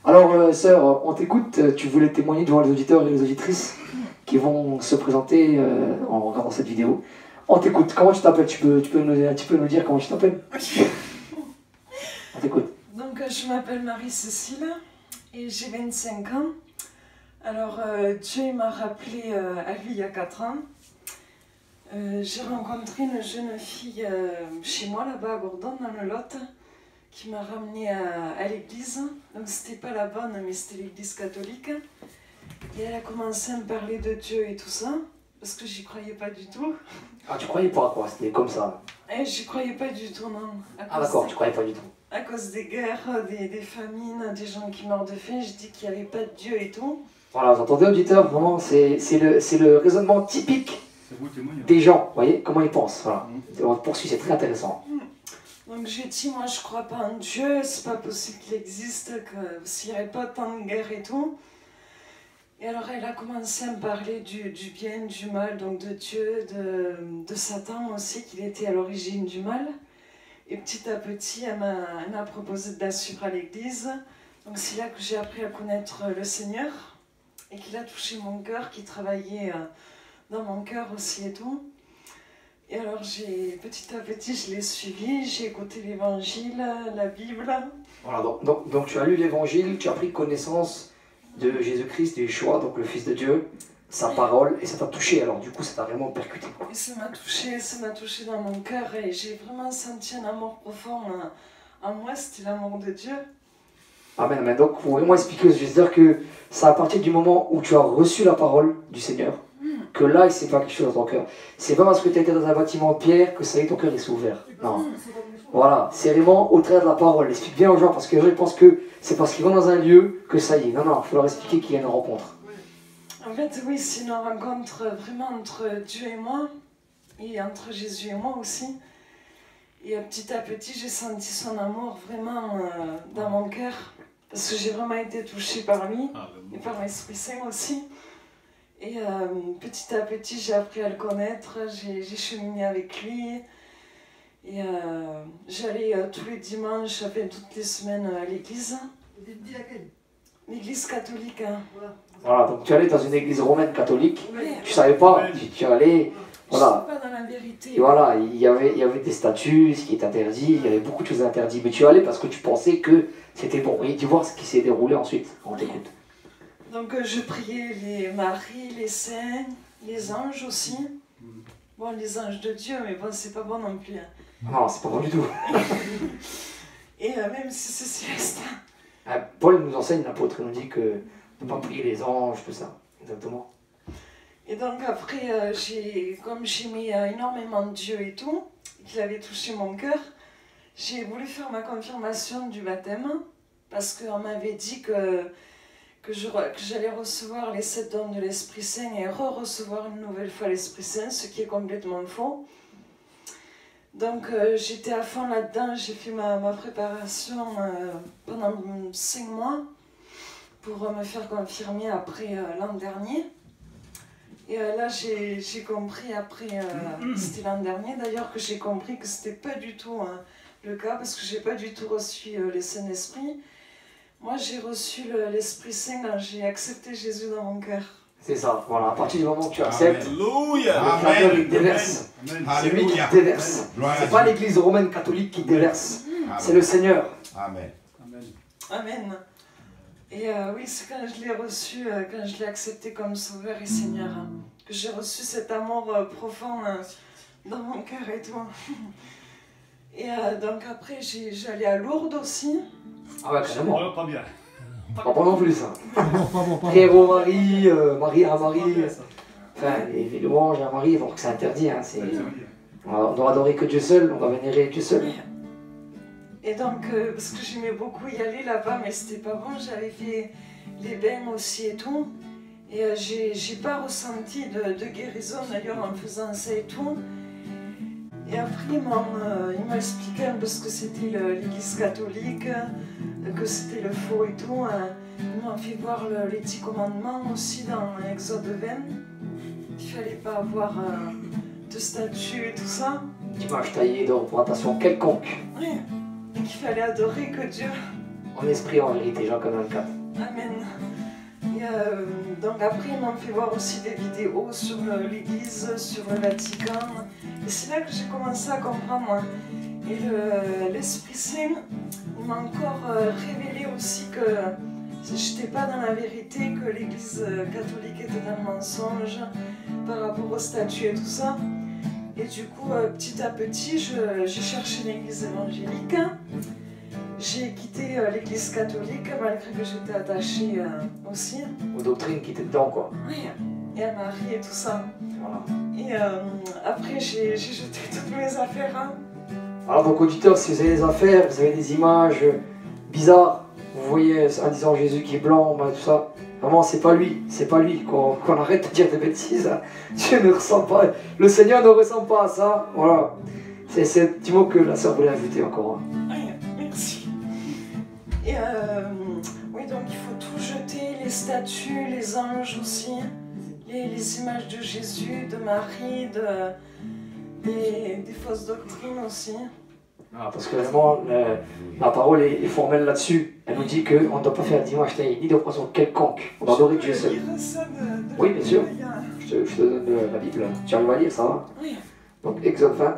Alors, sœur, on t'écoute, tu voulais témoigner devant les auditeurs et les auditrices qui vont se présenter en regardant cette vidéo. On t'écoute, comment tu t'appelles? Tu peux nous dire comment tu t'appelles? On t'écoute. Donc, je m'appelle Marie-Cécile et j'ai 25 ans. Alors, Dieu m'a rappelé à lui il y a 4 ans. J'ai rencontré une jeune fille chez moi, là-bas à Gourdon, dans le Lot, qui m'a ramenée à l'église. Donc c'était pas la bonne, mais c'était l'église catholique. Et elle a commencé à me parler de Dieu et tout ça, parce que j'y croyais pas du tout. Ah, tu croyais pas quoi? C'était comme ça? Et j'y croyais pas du tout, non. Ah d'accord, tu croyais pas du tout. À cause des guerres, des famines, des gens qui meurent de faim, je dis qu'il n'y avait pas de Dieu et tout. Voilà, vous entendez auditeur, vraiment, c'est le raisonnement typique des gens, vous voyez, comment ils pensent. Voilà. On poursuit, c'est très intéressant. Donc j'ai dit, moi je crois pas en Dieu, c'est pas possible qu'il existe, s'il n'y avait pas tant de guerre et tout. Et alors elle a commencé à me parler du bien, du mal, donc de Dieu, de Satan aussi, qu'il était à l'origine du mal. Et petit à petit, elle m'a proposé de la suivre à l'église. Donc c'est là que j'ai appris à connaître le Seigneur et qu'il a touché mon cœur, qu'il travaillait dans mon cœur aussi et tout. Et alors, petit à petit, je l'ai suivi, j'ai écouté l'évangile, la Bible. Voilà, donc tu as lu l'évangile, tu as pris connaissance de Jésus-Christ, de Yeshua, donc le Fils de Dieu, sa parole, et ça t'a touché, alors du coup, ça t'a vraiment percuté. Et ça m'a touché dans mon cœur, et j'ai vraiment senti un amour profond en moi, c'était l'amour de Dieu. Amen, amen. Donc, pour vraiment expliquer, je veux dire que c'est à partir du moment où tu as reçu la parole du Seigneur, que là, il s'est pas quelque chose dans ton cœur. C'est pas parce que tu as été dans un bâtiment de pierre que ça y est, ton cœur s'est ouvert. Non. Voilà, c'est vraiment au travers de la parole. Explique bien aux gens, parce que les gens pensent que c'est parce qu'ils vont dans un lieu que ça y est. Non, non, il faut leur expliquer qu'il y a une rencontre. En fait, oui, c'est une rencontre vraiment entre Dieu et moi, et entre Jésus et moi aussi. Et petit à petit, j'ai senti son amour vraiment dans mon cœur, parce que j'ai vraiment été touchée par lui, et par l'Esprit Saint aussi. Et petit à petit, j'ai appris à le connaître, j'ai cheminé avec lui. Et j'allais tous les dimanches, toutes les semaines à l'église. L'église catholique. Hein. Voilà, donc tu allais dans une église romaine catholique, Oui. tu savais pas, tu allais... Voilà. Je ne suis pas dans la vérité. Et voilà, il y avait des statuts, ce qui est interdit, il y avait beaucoup de choses interdites. Mais tu allais parce que tu pensais que c'était bon. Et tu vois ce qui s'est déroulé ensuite, on t'écoute. Donc je priais les maris, les saints, les anges aussi. Bon, les anges de Dieu, mais bon, c'est pas bon non plus. Hein. Non, c'est pas bon du tout. Et même si c'est céleste. Paul nous enseigne, l'apôtre, il nous dit que de ne pas prier les anges, tout ça. Exactement. Et donc après, comme j'aimais énormément Dieu et tout, qu'il avait touché mon cœur, j'ai voulu faire ma confirmation du baptême, parce qu'on m'avait dit que j'allais recevoir les 7 dons de l'Esprit Saint et recevoir une nouvelle fois l'Esprit Saint, ce qui est complètement faux. Donc j'étais à fond là-dedans, j'ai fait ma préparation pendant 5 mois pour me faire confirmer après l'an dernier. Et là j'ai compris après, c'était l'an dernier d'ailleurs, que j'ai compris que c'était pas du tout le cas, parce que j'ai pas du tout reçu le Saint-Esprit. Moi, j'ai reçu l'Esprit Saint quand j'ai accepté Jésus dans mon cœur. C'est ça, voilà. À partir du moment où tu acceptes, Alléluia. le Créateur, il déverse. C'est lui qui déverse. C'est pas l'église romaine catholique qui déverse. C'est le Seigneur. Amen. Amen. Et oui, c'est quand je l'ai reçu, quand je l'ai accepté comme Sauveur et Seigneur, hein, que j'ai reçu cet amour profond dans mon cœur et tout. Et donc après, j'allais à Lourdes aussi. Ah ouais, carrément. Pas bien. Pas non plus ça. Prière au Marie, Marie à Marie. Enfin, les louanges à Marie, donc c'est interdit. Hein, on doit adorer que Dieu seul, on doit vénérer Dieu seul. Et donc, parce que j'aimais beaucoup y aller là-bas, mais c'était pas bon, j'avais fait les bains aussi et tout. Et j'ai pas ressenti de guérison d'ailleurs en faisant ça et tout. Et après, il m'a expliqué un peu ce que c'était l'église catholique, que c'était le faux et tout. Il m'a fait voir les 10 commandements aussi dans Exode 20. Il fallait pas avoir de statue et tout ça. D'image taillée, de représentation quelconque. Oui. Et qu'il fallait adorer que Dieu. En esprit, en vérité, Jean 4. Amen. Et donc après, ils m'ont fait voir aussi des vidéos sur l'église, sur le Vatican. Et c'est là que j'ai commencé à comprendre. Et l'Esprit Saint, il m'a encore révélé aussi que je n'étais pas dans la vérité, que l'église catholique était dans le mensonge par rapport aux statuts et tout ça. Et du coup, petit à petit, j'ai cherché l'église évangélique. J'ai quitté l'église catholique malgré que j'étais attachée aussi. Aux doctrines qui étaient dedans, quoi. Oui, et à Marie et tout ça. Voilà. Et après, j'ai jeté toutes mes affaires. Hein. Alors, donc, auditeurs, si vous avez des affaires, vous avez des images bizarres, vous voyez en disant Jésus qui est blanc, tout ça. Vraiment, c'est pas lui qu'on arrête de dire des bêtises. Hein. Dieu ne ressent pas, le Seigneur ne ressent pas à ça. Voilà. C'est un petit mot que la sœur voulait ajouter encore. Hein. Oui, merci. Et oui, donc il faut tout jeter, les statues, les anges aussi, les images de Jésus, de Marie, des fausses doctrines aussi. Ah, parce que vraiment, la parole est formelle là-dessus. Elle nous dit qu'on ne doit pas faire d'image taillée, ni de représentation quelconque. On doit adorer Dieu seul. Oui, bien sûr. Je te donne la Bible. Tu arrives à lire, ça va? Oui. Donc, Exode 20.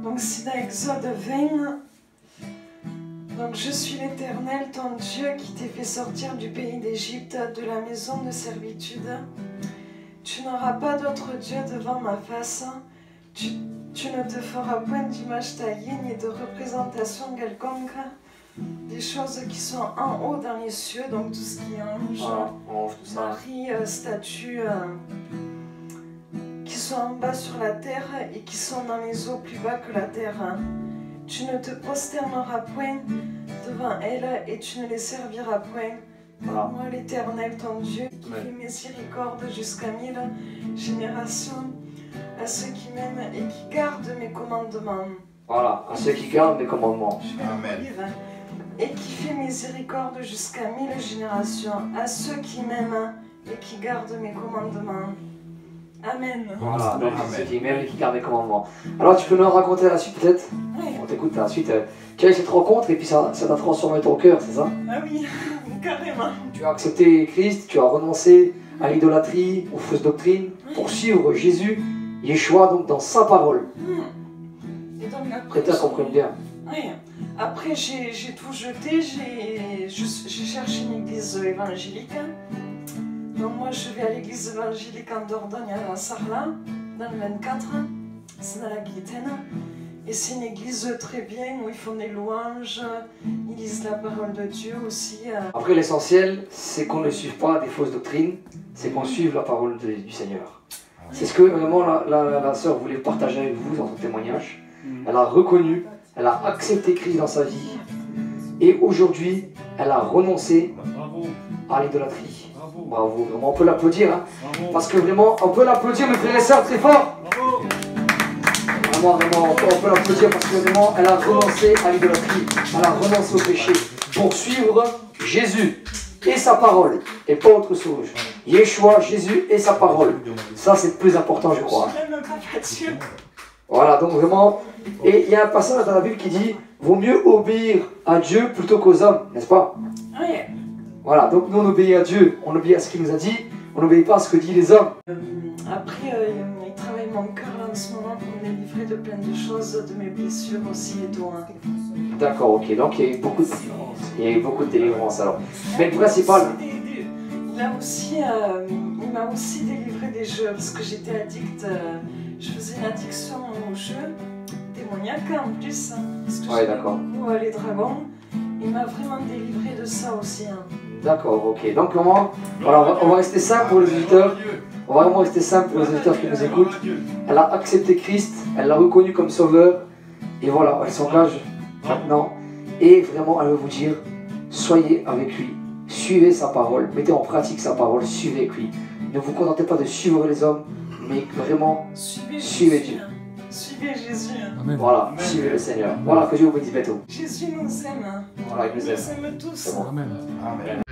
Donc, c'est dans Exode 20. Donc, je suis l'Éternel, ton Dieu, qui t'ai fait sortir du pays d'Égypte, de la maison de servitude. Tu n'auras pas d'autre Dieu devant ma face. Tu ne te feras point d'image taillée ni de représentation quelconque des choses qui sont en haut dans les cieux, donc tout ce qui est ange, Marie, statue, qui sont en bas sur la terre et qui sont dans les eaux plus bas que la terre. Tu ne te prosterneras point devant elles et tu ne les serviras point. Voilà. Moi, l'Éternel, ton Dieu, qui fait miséricorde jusqu'à 1000 générations, à ceux qui m'aiment et qui gardent mes commandements. Voilà, à ceux qui gardent mes commandements. Je vais le lire. Et qui fait miséricorde jusqu'à 1000 générations, à ceux qui m'aiment et qui gardent mes commandements. Amen. Voilà, donc ceux qui m'aiment et qui gardent mes commandements. Alors tu peux nous raconter la suite peut-être? Oui. On t'écoute la suite. Tu as eu cette rencontre et puis ça t'a transformé ton cœur, c'est ça? Ah oui, carrément. Tu as accepté Christ, tu as renoncé à l'idolâtrie, aux fausses doctrines, pour suivre Jésus, Yeshua, donc dans sa parole. Et donc après, Tu as compris bien. Oui. Après j'ai tout jeté, j'ai cherché une église évangélique. Donc moi je vais à l'église évangélique en Dordogne à Sarlat, dans le 24, c'est dans la Guitaine. Et c'est une église très bien où ils font des louanges, ils lisent la parole de Dieu aussi. Après l'essentiel, c'est qu'on ne suive pas des fausses doctrines, c'est qu'on suive la parole du Seigneur. C'est ce que vraiment la sœur voulait partager avec vous dans son témoignage. Elle a reconnu, elle a accepté Christ dans sa vie. Et aujourd'hui, elle a renoncé à l'idolâtrie. Bravo, vraiment, on peut l'applaudir. Hein, parce que vraiment, on peut l'applaudir, mes frères et sœurs, très fort. Vraiment, on peut l'applaudir parce que vraiment, elle a renoncé à l'idolâtrie. Elle a renoncé au péché pour suivre Jésus et sa parole, et pas autre chose. Yeshua, Jésus et sa parole. Ça, c'est le plus important, je crois. Voilà, donc vraiment, et il y a un passage dans la Bible qui dit « Vaut mieux obéir à Dieu plutôt qu'aux hommes », n'est-ce pas? Oui. Voilà, donc nous on obéit à Dieu, on obéit à ce qu'il nous a dit, on n'obéit pas à ce que disent les hommes. Après, il travaille mon cœur là en ce moment pour me délivrer de plein de choses, de mes blessures aussi et tout. Hein. D'accord, ok, donc il y a eu beaucoup de délivrance alors. Mais le principal... Il m'a aussi délivré des jeux, parce que j'étais addict, je faisais une addiction aux jeux, démoniaque en plus, hein, parce que j'aimais beaucoup les dragons. Il m'a vraiment délivré de ça aussi. Hein. D'accord, ok. Donc comment... Voilà, on va rester simple pour les auditeurs. On va vraiment rester simple pour les auditeurs qui nous écoutent. Elle a accepté Christ, elle l'a reconnu comme sauveur. Et voilà, elle s'engage maintenant. Et vraiment, elle veut vous dire, soyez avec lui, suivez sa parole, mettez en pratique sa parole, suivez avec lui. Ne vous contentez pas de suivre les hommes, mais vraiment, suivez Dieu. Suivez Jésus. Amen. Voilà, suivez le Seigneur. Voilà, que Dieu vous bénisse bientôt. Jésus nous aime. Voilà, il nous Il aime. nous aime tous. C'est bon. Amen. Amen.